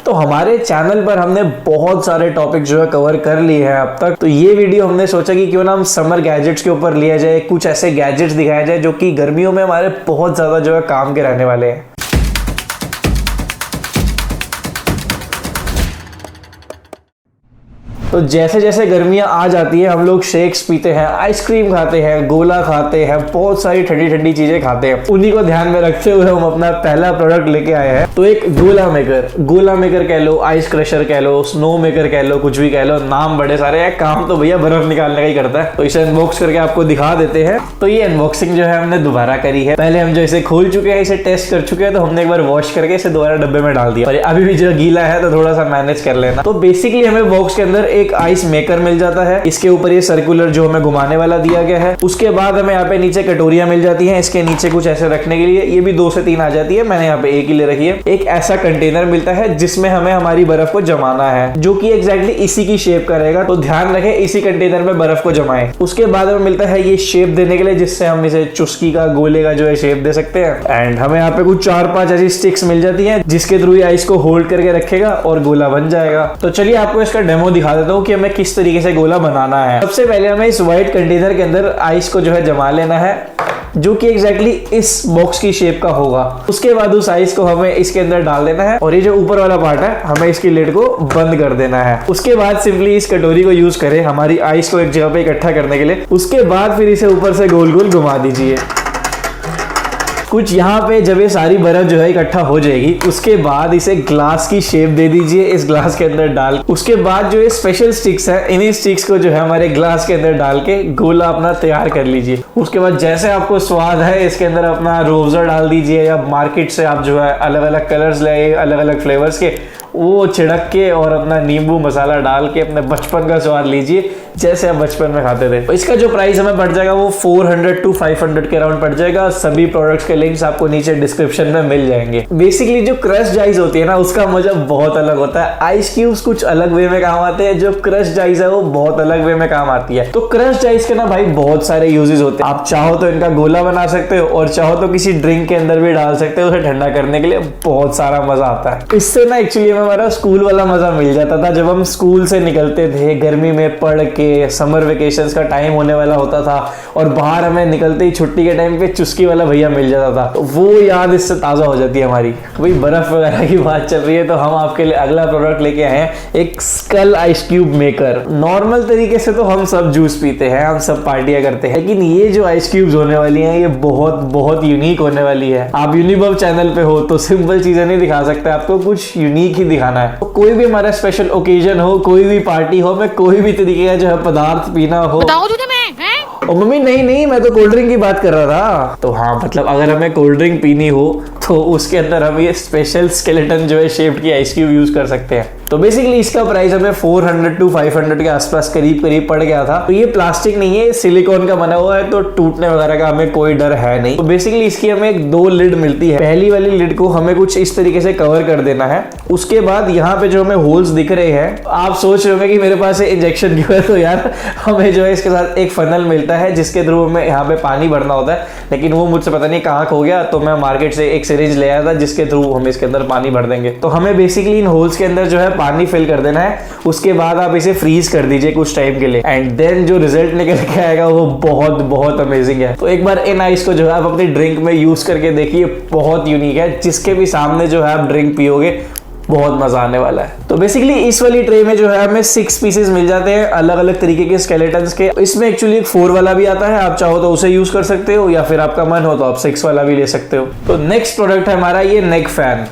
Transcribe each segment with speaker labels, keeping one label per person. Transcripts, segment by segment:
Speaker 1: तो हमारे चैनल पर हमने बहुत सारे टॉपिक जो है कवर कर लिए हैं अब तक। तो ये वीडियो हमने सोचा कि क्यों ना हम समर गैजेट्स के ऊपर लिया जाए, कुछ ऐसे गैजेट्स दिखाया जाए जो कि गर्मियों में हमारे बहुत ज्यादा जो है काम के रहने वाले हैं। तो जैसे जैसे गर्मियां आ जाती है हम लोग शेक्स पीते हैं, आइसक्रीम खाते हैं, गोला खाते हैं, बहुत सारी ठंडी ठंडी चीजें खाते हैं। उन्हीं को ध्यान में रखते हुए हम अपना पहला प्रोडक्ट लेके आए हैं। तो एक गोला मेकर कह लो, आइस क्रशर कह लो, स्नो मेकर कह लो, कुछ भी कह लो, नाम बड़े सारे हैं। काम तो भैया बर्फ निकालने का ही करता है। तो इसे अनबॉक्स करके आपको दिखा देते हैं। तो ये अनबॉक्सिंग जो है हमने दोबारा करी है। पहले हम जो इसे खोल चुके हैं, इसे टेस्ट कर चुके हैं, तो हमने एक बार वॉश करके इसे दोबारा डब्बे में डाल दिया। और अभी भी जो गीला है तो थोड़ा सा मैनेज कर लेना। तो बेसिकली हमें बॉक्स के अंदर एक आइस मेकर मिल जाता है। इसके ऊपर ये सर्कुलर जो हमें घुमाने वाला दिया गया है। उसके बाद हमें यहाँ पे नीचे कटोरियां मिल जाती हैं, इसके नीचे कुछ ऐसे रखने के लिए। ये भी 2 से 3 आ जाती है, मैंने यहाँ पे एक ही ले रखी है। एक ऐसा कंटेनर मिलता है जिसमें हमें हमारी बर्फ को जमाना है, जो कि एग्जैक्टली इसी की शेप का रहेगा। तो ध्यान रखें इसी कंटेनर में बर्फ को जमाएं। उसके बाद हमें मिलता है ये शेप देने के लिए, जिससे हम इसे चुस्की का, गोले का जो है शेप दे सकते हैं। एंड हमें यहाँ पे कुछ 4-5 ऐसी स्टिक्स मिल जाती है जिसके थ्रू ये आइस को होल्ड करके रखेगा और गोला बन जाएगा। तो चलिए आपको इसका डेमो दिखा देता हूँ कि हमें किस तरीके से गोला बनाना है। सबसे पहले हमें इस व्हाइट कंटेनर के अंदर आइस को जो है जमा लेना है, जो कि एग्जैक्टली इस बॉक्स की शेप का होगा। उसके बाद उस आइस को हमें इसके अंदर डाल देना है और ये जो ऊपर वाला पार्ट है हमें इसकी लिड को बंद कर देना है। उसके बाद सिंपली इस कटोरी को यूज करें हमारी आइस को एक जगह पे इकट्ठा करने के लिए। उसके बाद फिर इसे ऊपर से गोल गोल घुमा दीजिए। कुछ यहाँ पे जब ये सारी बर्फ जो है इकट्ठा हो जाएगी, उसके बाद इसे ग्लास की शेप दे दीजिए इस ग्लास के अंदर डाल। उसके बाद जो ये स्पेशल स्टिक्स है, इन्हीं स्टिक्स को जो है हमारे ग्लास के अंदर डाल के गोला अपना तैयार कर लीजिए। उसके बाद जैसे आपको स्वाद है इसके अंदर अपना रूअफ़ज़ा डाल दीजिए, या मार्केट से आप जो है अलग अलग कलर्स ले, अलग अलग फ्लेवर्स के, वो छिड़क के और अपना नींबू मसाला डाल के अपने बचपन का स्वाद लीजिए, जैसे आप बचपन में खाते थे। इसका जो प्राइस हमें पड़ जाएगा वो 400 to 500 के अराउंड पड़ जाएगा। सभी प्रोडक्ट्स के लिंक्स आपको नीचे डिस्क्रिप्शन में मिल जाएंगे। बेसिकली जो क्रश्ड आइस होती है ना, उसका मजा बहुत अलग होता है। आइस क्यूब्स कुछ अलग वे में काम आते हैं, जो क्रश्ड आइस है वो बहुत अलग वे में काम आती है। तो क्रश्ड आइस के ना भाई बहुत सारे यूजेस होते हैं। आप चाहो तो इनका गोला बना सकते हो, और चाहो तो किसी ड्रिंक के अंदर भी डाल सकते हो, उसे ठंडा करने के लिए बहुत सारा मजा आता है। इससे ना एक्चुअली हमारा स्कूल वाला मजा मिल जाता था। जब हम स्कूल से निकलते थे गर्मी में पढ़ के, समर वेकेशंस का टाइम होने वाला होता था, और बाहर हमें निकलते ही छुट्टी के टाइम पे चुस्की वाला भैया मिल जाता था, तो वो याद इससे ताजा हो जाती है हमारी। भाई बर्फ वगैरह की बात चल रही है तो हम आपके लिए अगला प्रोडक्ट लेके आए हैं, एक skull ice cube maker. Normal तरीके से तो हम सब जूस पीते हैं, हम सब पार्टियां करते हैं, लेकिन ये जो आइस क्यूब्स होने वाली हैं ये बहुत बहुत यूनिक होने वाली है। आप यूनिबब चैनल पे हो तो सिंपल चीजें नहीं दिखा सकते, आपको कुछ यूनिक ही दिखाना है। तो कोई भी हमारा स्पेशल ओकेजन हो, कोई भी पार्टी हो, में कोई भी तरीके का जो है पदार्थ पीना हो,
Speaker 2: बताओ तुझे मैं हैं?
Speaker 1: और मम्मी नहीं मैं तो कोल्ड ड्रिंक की बात कर रहा था। तो हाँ, मतलब अगर हमें कोल्ड ड्रिंक पीनी हो तो उसके अंदर हम ये स्पेशल स्केलेटन जो है शेप्ड की आइस क्यूब यूज कर सकते हैं। तो बेसिकली इसका प्राइस हमें 400 to 500 के आसपास करीब पड़ गया था। तो ये प्लास्टिक नहीं है, सिलिकॉन का बना हुआ है, तो टूटने वगैरह का हमें कोई डर है नहीं। तो बेसिकली इसकी हमें एक 2 लिड मिलती है। पहली वाली लिड को हमें कुछ इस तरीके से कवर कर देना है। उसके बाद यहाँ पे जो हमें होल्स दिख रहे हैं, आप सोच रहे होंगे कि मेरे पास इंजेक्शन क्यों है, तो यार हमें जो है इसके साथ एक फनल मिलता है जिसके थ्रू हमें यहाँ पे पानी भरना होता है, लेकिन वो मुझसे पता नहीं कहाँ खो गया। तो मैं मार्केट से एक सिरिंज ले आया था जिसके थ्रू हम इसके अंदर पानी भर देंगे। तो हमें बेसिकली इन होल्स के अंदर जो है पानी फिल कर देना है। उसके बाद आप इसे फ्रीज कर दीजिए कुछ टाइम के लिए, एंड देन जो रिजल्ट निकल के आएगा वो बहुत बहुत अमेजिंग है। तो एक बार इन आइस को जो है आप अपनी ड्रिंक में यूज करके देखिए, बहुत यूनिक है। जिसके भी सामने जो है आप ड्रिंक पियोगे बहुत मजा आने वाला है। तो बेसिकली इस वाली ट्रे में जो है हमें 6 पीसेस मिल जाते हैं अलग अलग तरीके के स्केलेटन्स के। इसमें एक्चुअली एक 4 वाला भी आता है, आप चाहो तो उसे यूज कर सकते हो, या फिर आपका मन हो तो आप 6 वाला भी ले सकते हो। तो नेक्स्ट प्रोडक्ट है हमारा ये नेक फैन।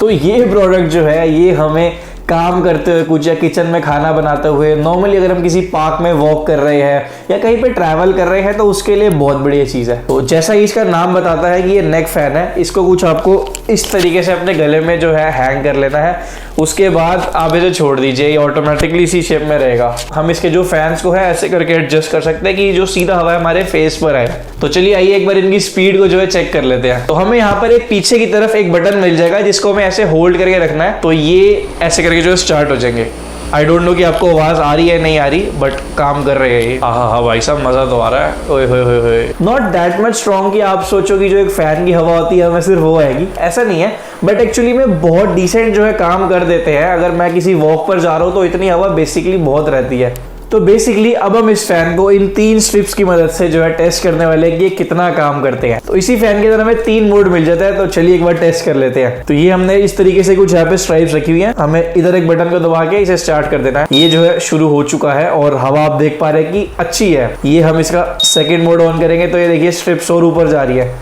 Speaker 1: तो ये प्रोडक्ट जो है ये हमें काम करते हुए कुछ, या किचन में खाना बनाते हुए, नॉर्मली अगर हम किसी पार्क में वॉक कर रहे हैं या कहीं पे ट्रैवल कर रहे हैं तो उसके लिए बहुत बढ़िया चीज़ है। तो जैसा ही इसका नाम बताता है कि ये नेक फैन है, इसको कुछ आपको इस तरीके से अपने गले में जो है हैंग कर लेना है। उसके बाद आप इसे छोड़ दीजिए, ये ऑटोमेटिकली इसी शेप में रहेगा। हम इसके जो फैंस को है ऐसे करके एडजस्ट कर सकते हैं कि जो सीधा हवा हमारे फेस पर आए। तो चलिए आइए एक बार इनकी स्पीड को जो है चेक कर लेते हैं। तो हमें यहाँ पर एक पीछे की तरफ एक बटन मिल जाएगा जिसको हमें ऐसे होल्ड करके रखना है, तो ये ऐसे करके जो स्टार्ट हो जाएंगे। आई डोंट नो कि आपको आवाज आ रही है नहीं आ रही, बट काम कर रहे हैं। हाँ भाई साहब मजा तो आ रहा है। ओए होए होए होए। नॉट दैट मच स्ट्रॉन्ग कि आप सोचो कि जो एक फैन की हवा होती है हमें सिर्फ वो आएगी, ऐसा नहीं है। बट एक्चुअली में बहुत डिसेंट जो है काम कर देते हैं। अगर मैं किसी वॉक पर जा रहा हूँ तो इतनी हवा बेसिकली बहुत रहती है। तो बेसिकली अब हम इस फैन को इन 3 स्ट्रिप्स की मदद से जो है टेस्ट करने वाले हैं कि ये कितना काम करते हैं। तो इसी फैन के अंदर हमें 3 मोड मिल जाता है। तो चलिए एक बार टेस्ट कर लेते हैं। तो ये हमने इस तरीके से कुछ यहाँ पे स्ट्राइप्स रखी हुई है, हमें इधर एक बटन को दबा के इसे स्टार्ट कर देना है। ये जो है शुरू हो चुका है और हवा आप देख पा रहे हैं कि अच्छी है। ये हम इसका सेकेंड मोड ऑन करेंगे तो ये देखिए स्ट्रिप्स और ऊपर जा रही है।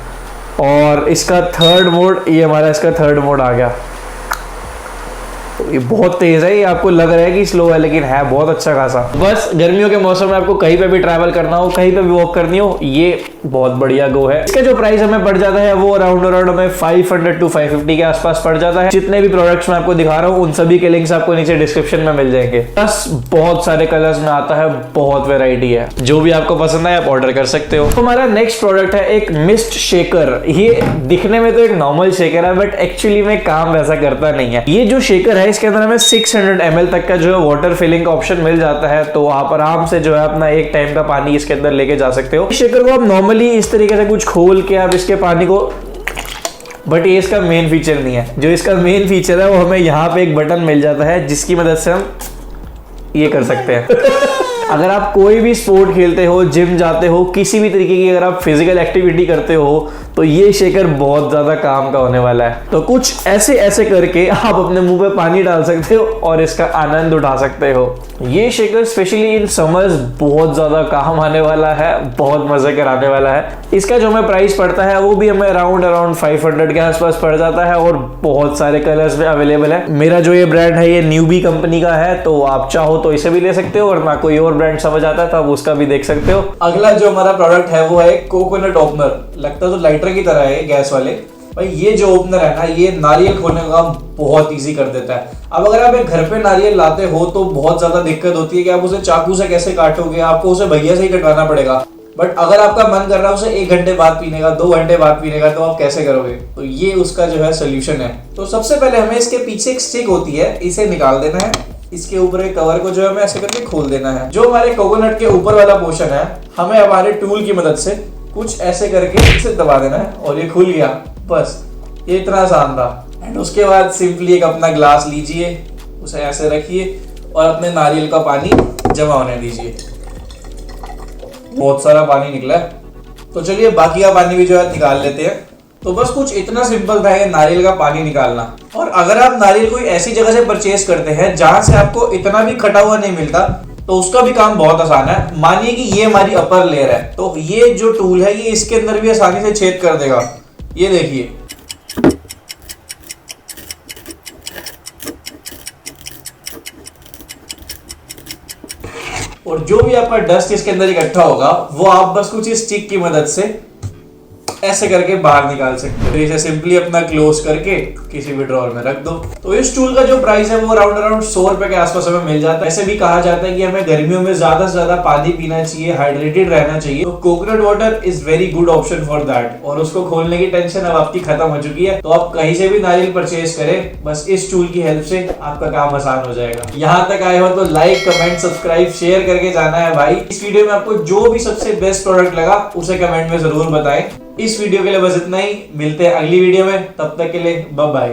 Speaker 1: और इसका थर्ड मोड, ये हमारा इसका थर्ड मोड आ गया। ये बहुत तेज है, ये आपको लग रहा है कि स्लो है लेकिन है बहुत अच्छा खासा। बस गर्मियों के मौसम में आपको कहीं पे भी ट्रैवल करना हो, कहीं पे भी वॉक करनी हो, ये बहुत बढ़िया गो है। इसका जो प्राइस हमें पड़ जाता है वो अराउंड हमें 500 to 550 के आसपास पड़ जाता है। जितने भी प्रोडक्ट्स मैं आपको दिखा रहा हूँ उन सभी के लिंक्स आपको नीचे डिस्क्रिप्शन में मिल जाएंगे। बस बहुत सारे कलर्स में आता है, बहुत वेराइटी है, जो भी आपको पसंद है आप ऑर्डर कर सकते हो। हमारा नेक्स्ट प्रोडक्ट है एक मिस्ट शेकर। ये दिखने में तो एक नॉर्मल शेकर है बट एक्चुअली में काम वैसा करता नहीं है। ये जो शेकर है इसके अंदर हमें 600 ml तक का जो है वाटर फिलिंग का ऑप्शन मिल जाता है। तो आप आराम से जो है अपना एक टाइम का पानी इसके अंदर लेके जा सकते हो। शेकर को आप नॉर्मली इस तरीके से कुछ खोल के आप इसके पानी को, बट ये इसका मेन फीचर नहीं है। जो इसका मेन फीचर है वो हमें यहाँ पे एक बटन मिल जाता है जिसकी मदद से हम ये कर सकते हैं। अगर आप कोई भी स्पोर्ट खेलते हो, जिम जाते हो, किसी भी तरीके की अगर आप फिजिकल एक्टिविटी करते हो तो ये शेकर बहुत ज्यादा काम का होने वाला है। तो कुछ ऐसे करके आप अपने मुंह पे पानी डाल सकते हो और इसका आनंद उठा सकते हो। ये शेकर स्पेशली इन समर्स बहुत ज्यादा काम आने वाला है, बहुत मजे कराने वाला है। इसका जो हमें प्राइस पड़ता है वो भी हमें अराउंड 500 के आसपास पड़ जाता है और बहुत सारे कलर्स में अवेलेबल है। मेरा जो ये ब्रांड है ये न्यूबी कंपनी का है, तो आप चाहो तो इसे भी ले सकते हो, वरना कोई और ब्रांड समझ आता है तो आप उसका भी देख सकते हो। अगला जो हमारा प्रोडक्ट है वो है कोकोनट ओपनर। लगता तो लाइटर की तरह है गैस वाले। भाई ये जो ओपनर है ना, ये नारियल खोलने का काम बहुत इजी कर देता है। अब अगर आप एक घर पे नारियल लाते हो तो बहुत ज्यादा दिक्कत होती है कि आप उसे चाकू से कैसे काटोगे, आपको उसे भैया से ही कटवाना पड़ेगा। बट अगर आपका मन कर रहा है उसे 1 घंटे बाद पीने का, 2 घंटे बाद पीने का, तो आप कैसे करोगे? तो ये उसका जो है सोल्यूशन है। तो सबसे पहले हमें इसके पीछे एक स्टिक होती है, इसे निकाल देना है। इसके ऊपर एक कवर को जो है हमें ऐसे करके खोल देना है। जो हमारे कोकोनट के ऊपर वाला पोर्शन है हमें हमारे टूल की मदद से कुछ ऐसे करके इसे दबा देना है और ये खुल गया। बस ये इतना आसान था। एंड उसके बाद सिंपली एक अपना ग्लास लीजिए, उसे ऐसे रखिए और अपने नारियल का पानी जमा होने दीजिए। बहुत सारा पानी निकला है, तो चलिए बाकी का पानी भी जो है निकाल लेते हैं। तो बस कुछ इतना सिंपल था ये नारियल का पानी निकालना। और अगर आप नारियल कोई ऐसी जगह से परचेज करते हैं जहां से आपको इतना भी खटा हुआ नहीं मिलता तो उसका भी काम बहुत आसान है। मानिए कि ये हमारी अपर लेयर है, तो ये जो टूल है ये इसके अंदर भी आसानी से छेद कर देगा। ये देखिए, और जो भी आपका डस्ट इसके अंदर इकट्ठा होगा वो आप बस कुछ इस स्टिक की मदद से ऐसे करके बाहर निकाल सकते हो। इसे सिंपली अपना क्लोज करके किसी भी ड्रॉअर में रख दो। तो इस टूल का जो प्राइस है वो अराउंड 100 रुपए के आसपास हमें मिल जाता है। ऐसे भी कहा जाता है कि हमें गर्मियों में ज्यादा से ज्यादा पानी पीना चाहिए, हाइड्रेटेड रहना चाहिए। तो coconut water is very good option for that. और उसको खोलने की टेंशन अब आपकी खत्म हो चुकी है। तो आप कहीं से भी नारियल परचेज करें, बस इस टूल की हेल्प से आपका काम आसान हो जाएगा। यहाँ तक आए हो तो लाइक, कमेंट, सब्सक्राइब, शेयर करके जाना है भाई। इस वीडियो में आपको जो भी सबसे बेस्ट प्रोडक्ट लगा उसे कमेंट में जरूर बताएं। इस वीडियो के लिए बस इतना ही। मिलते हैं अगली वीडियो में, तब तक के लिए बाय बाय।